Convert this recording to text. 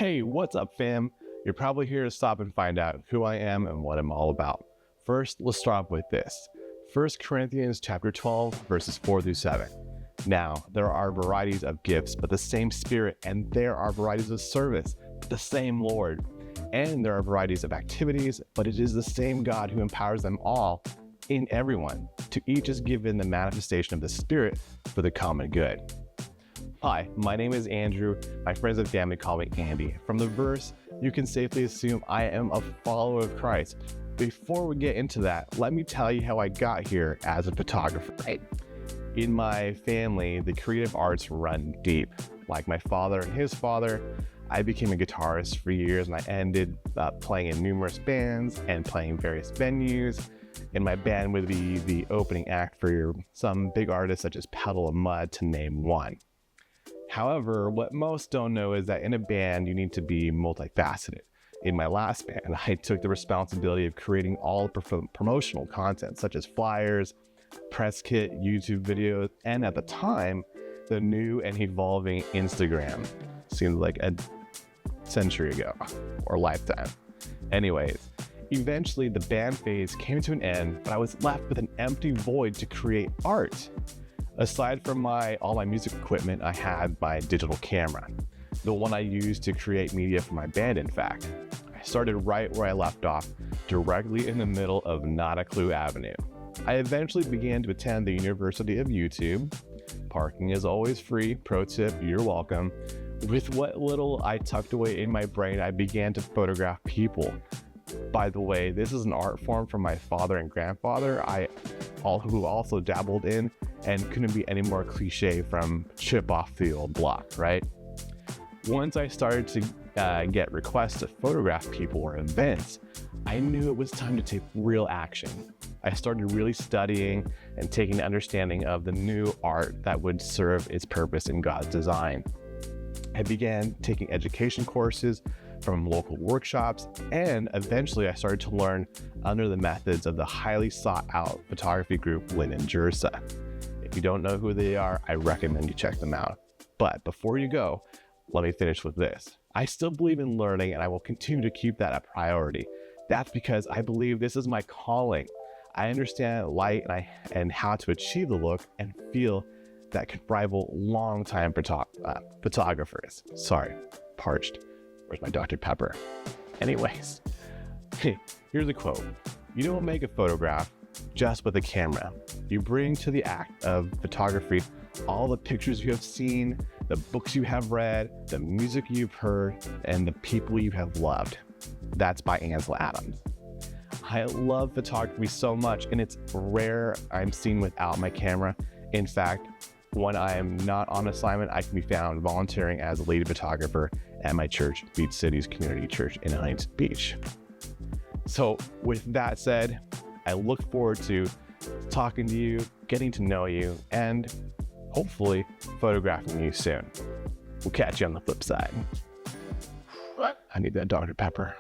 Hey, what's up, fam? You're probably here to stop and find out who I am and what I'm all about. First, let's start off with this. 1 Corinthians chapter 12, verses 4 through 7. Now, there are varieties of gifts, but the same Spirit, and there are varieties of service, but the same Lord. And there are varieties of activities, but it is the same God who empowers them all in everyone. To each is given the manifestation of the Spirit for the common good. Hi, my name is Andrew. My friends and family call me Andy. From the verse, you can safely assume I am a follower of Christ. Before we get into that, let me tell you how I got here as a photographer. In my family, the creative arts run deep. Like my father and his father, I became a guitarist for years, and I ended up playing in numerous bands and playing various venues. And my band would be the opening act for some big artists such as Puddle of Mudd, to name one. However, what most don't know is that in a band, you need to be multifaceted. In my last band, I took the responsibility of creating all promotional content, such as flyers, press kit, YouTube videos, and at the time, the new and evolving Instagram. Seemed like a century ago, or lifetime. Anyways, eventually the band phase came to an end, but I was left with an empty void to create art. Aside from all my music equipment, I had my digital camera, the one I used to create media for my band, in fact. I started right where I left off, directly in the middle of Not a Clue Avenue. I eventually began to attend the University of YouTube. Parking is always free, pro tip, you're welcome. With what little I tucked away in my brain, I began to photograph people. By the way, this is an art form from my father and grandfather, who also dabbled in, and couldn't be any more cliche from chip off the old block, right? Once I started to get requests to photograph people or events, I knew it was time to take real action. I started really studying and taking an understanding of the new art that would serve its purpose in God's design. I began taking education courses from local workshops, and eventually I started to learn under the methods of the highly sought out photography group Lynn and Jersa. If you don't know who they are, I recommend you check them out. But before you go, let me finish with this. I still believe in learning, and I will continue to keep that a priority. That's because I believe this is my calling. I understand light and how to achieve the look and feel that could rival longtime photographers. Sorry, parched. Where's my Dr. Pepper? Anyways, here's a quote. You don't make a photograph just with a camera. You bring to the act of photography all the pictures you have seen, the books you have read, the music you've heard, and the people you have loved. That's by Ansel Adams. I love photography so much, and it's rare I'm seen without my camera. In fact, when I am not on assignment, I can be found volunteering as a lead photographer at my church, Beach Cities Community Church in Huntington Beach. So with that said, I look forward to talking to you, getting to know you, and hopefully photographing you soon. We'll catch you on the flip side. I need that Dr. Pepper.